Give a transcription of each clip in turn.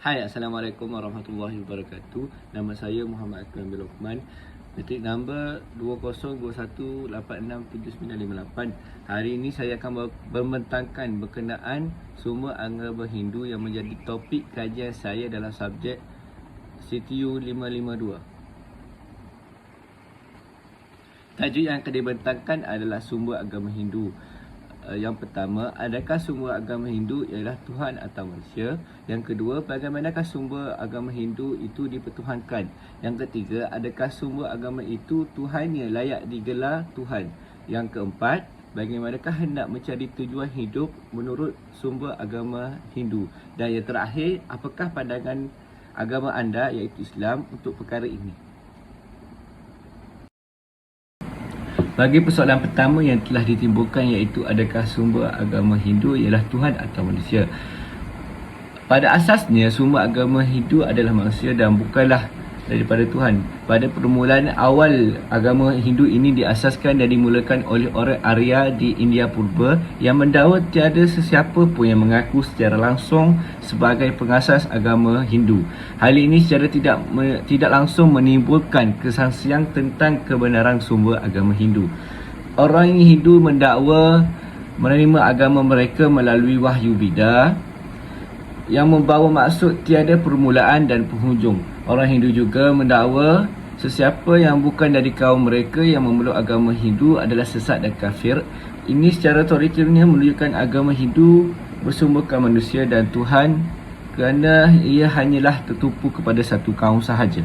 Hai, Assalamualaikum warahmatullahi wabarakatuh. Nama saya Muhammad Akram bin Lokman. Metrik nombor 2021867958. Hari ini saya akan membentangkan berkenaan sumber agama Hindu yang menjadi topik kajian saya dalam subjek CTU 552. Tajuk yang akan dibentangkan adalah sumber agama Hindu. Yang pertama, adakah sumber agama Hindu ialah Tuhan atau manusia? Yang kedua, bagaimanakah sumber agama Hindu itu dipertuhankan? Yang ketiga, adakah sumber agama itu Tuhannya layak digelar Tuhan? Yang keempat, bagaimanakah hendak mencari tujuan hidup menurut sumber agama Hindu? Dan yang terakhir, apakah pandangan agama anda iaitu Islam untuk perkara ini? Bagi persoalan pertama yang telah ditimbulkan iaitu adakah sumber agama Hindu ialah Tuhan atau manusia. Pada asasnya sumber agama Hindu adalah manusia dan bukanlah daripada Tuhan. Pada permulaan awal agama Hindu ini diasaskan dan dimulakan oleh orang Arya di India Purba yang mendakwa tiada sesiapa pun yang mengaku secara langsung sebagai pengasas agama Hindu. Hal ini secara tidak langsung menimbulkan kesangsian tentang kebenaran sumber agama Hindu. Orang Hindu mendakwa menerima agama mereka melalui wahyu Bida yang membawa maksud tiada permulaan dan penghujung. Orang Hindu juga mendakwa sesiapa yang bukan dari kaum mereka yang memeluk agama Hindu adalah sesat dan kafir. Ini secara teoritiknya menunjukkan agama Hindu bersumberkan manusia dan Tuhan kerana ia hanyalah tertumpu kepada satu kaum sahaja.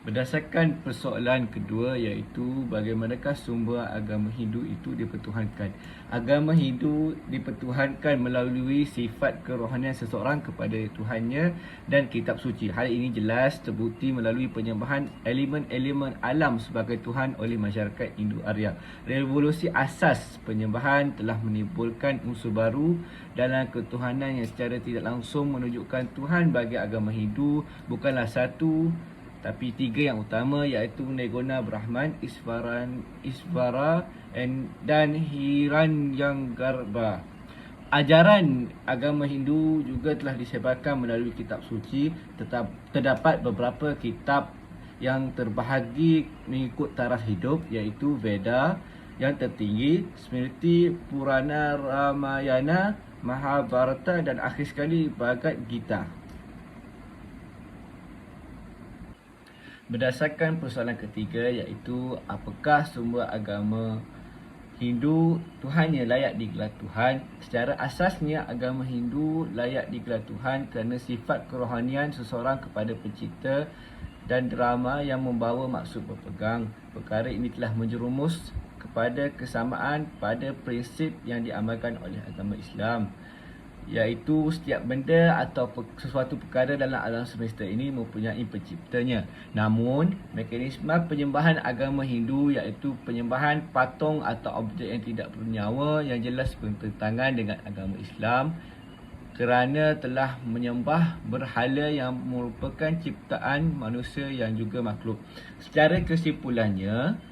Berdasarkan persoalan kedua iaitu bagaimanakah sumber agama Hindu itu dipertuhankan. Agama Hindu dipertuhankan melalui sifat kerohanian seseorang kepada Tuhannya dan kitab suci. Hal ini jelas terbukti melalui penyembahan elemen-elemen alam sebagai Tuhan oleh masyarakat Indo-Arya. Revolusi asas penyembahan telah menimbulkan unsur baru dalam ketuhanan yang secara tidak langsung menunjukkan Tuhan bagi agama Hindu bukanlah satu tapi tiga yang utama iaitu Nirguna Brahman, Isvara dan Hiranyagarbha. Ajaran agama Hindu juga telah disebarkan melalui kitab suci. Terdapat beberapa kitab yang terbahagi mengikut taraf hidup iaitu Veda yang tertinggi, Smriti, Purana, Ramayana, Mahabharata dan akhir sekali Bhagavad Gita. Berdasarkan persoalan ketiga iaitu apakah sumber agama Hindu Tuhannya layak digelar Tuhan. Secara asasnya agama Hindu layak digelar Tuhan kerana sifat kerohanian seseorang kepada pencipta dan drama yang membawa maksud berpegang. Perkara ini telah menjerumus kepada kesamaan pada prinsip yang diamalkan oleh agama Islam, iaitu setiap benda atau sesuatu perkara dalam alam semesta ini mempunyai penciptanya. Namun, mekanisme penyembahan agama Hindu iaitu penyembahan patung atau objek yang tidak bernyawa yang jelas bertentangan dengan agama Islam kerana telah menyembah berhala yang merupakan ciptaan manusia yang juga makhluk. Secara kesimpulannya,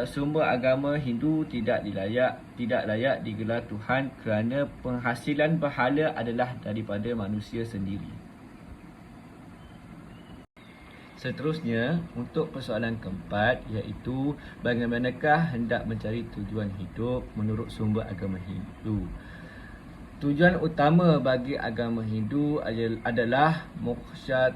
sumber agama Hindu tidak layak digelar Tuhan kerana penghasilan berhala adalah daripada manusia sendiri. Seterusnya, untuk persoalan keempat iaitu bagaimanakah hendak mencari tujuan hidup menurut sumber agama Hindu. Tujuan utama bagi agama Hindu adalah moksha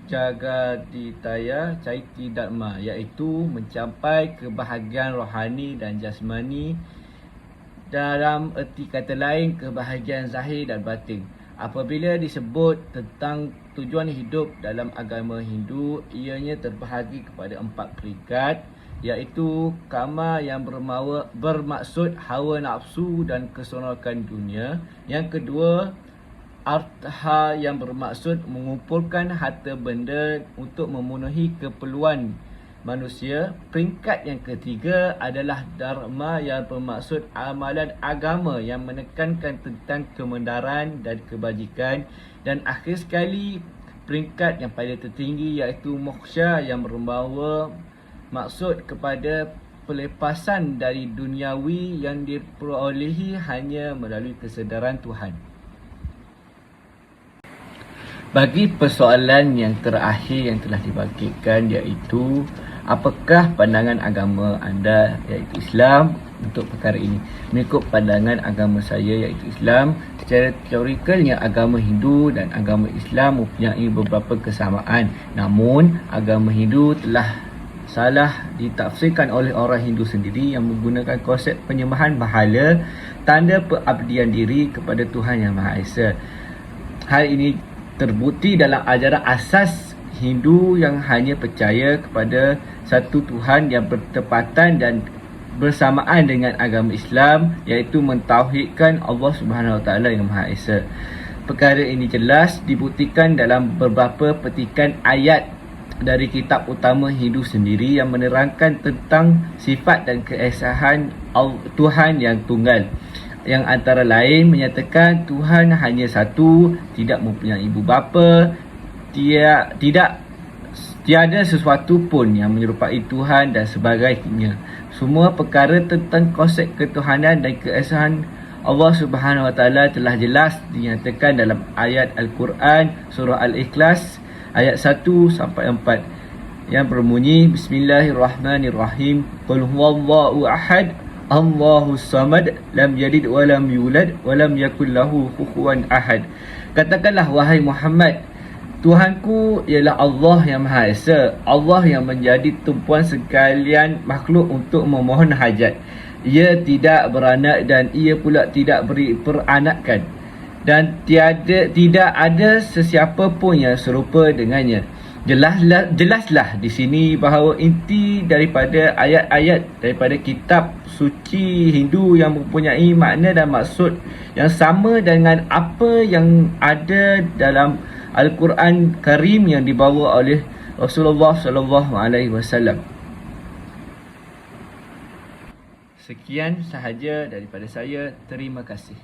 Jagaditaya Caiti Dharma, iaitu mencapai kebahagiaan rohani dan jasmani, dalam erti kata lain kebahagiaan zahir dan batin. Apabila disebut tentang tujuan hidup dalam agama Hindu, ianya terbahagi kepada 4 peringkat iaitu kama yang bermaksud hawa nafsu dan keseronokan dunia. Yang kedua, artha yang bermaksud mengumpulkan harta benda untuk memenuhi keperluan manusia. Peringkat yang ketiga adalah dharma yang bermaksud amalan agama yang menekankan tentang kebenaran dan kebajikan. Dan akhir sekali, peringkat yang paling tertinggi iaitu moksha yang membawa maksud kepada pelepasan dari duniawi yang diperolehi hanya melalui kesedaran Tuhan. Bagi persoalan yang terakhir yang telah dibangkitkan, iaitu apakah pandangan agama anda iaitu Islam untuk perkara ini? Mengikut pandangan agama saya iaitu Islam, secara teorikalnya agama Hindu dan agama Islam mempunyai beberapa kesamaan. Namun agama Hindu telah salah ditafsirkan oleh orang Hindu sendiri yang menggunakan konsep penyembahan berhala, tanda pengabdian diri kepada Tuhan Yang Maha Esa. Hal ini terbukti dalam ajaran asas Hindu yang hanya percaya kepada satu Tuhan yang bertepatan dan bersamaan dengan agama Islam, iaitu mentauhidkan Allah Subhanahu Wa Taala yang Maha Esa. Perkara ini jelas dibuktikan dalam beberapa petikan ayat dari kitab utama Hindu sendiri yang menerangkan tentang sifat dan keesahan Tuhan yang tunggal, yang antara lain menyatakan Tuhan hanya satu, tidak mempunyai ibu bapa, tiada sesuatu pun yang menyerupai Tuhan dan sebagainya. Semua perkara tentang konsep ketuhanan dan keesahan Allah Subhanahu Wa Taala telah jelas dinyatakan dalam ayat Al-Quran surah Al-Ikhlas ayat 1 sampai 4 yang berbunyi, Bismillahirrahmanirrahim, Qul huwallahu ahad, Allahus samad, lam yalid wa lam yulad wa lam yakul lahu kufuwan ahad. Katakanlah wahai Muhammad, Tuhanku ialah Allah yang Maha Esa, Allah yang menjadi tumpuan sekalian makhluk untuk memohon hajat. Ia tidak beranak dan ia pula tidak beri peranakan, dan tidak ada sesiapa pun yang serupa dengannya. Jelaslah di sini bahawa inti daripada ayat-ayat daripada kitab suci Hindu yang mempunyai makna dan maksud yang sama dengan apa yang ada dalam Al-Quran Karim yang dibawa oleh Rasulullah SAW. Sekian sahaja daripada saya. Terima kasih.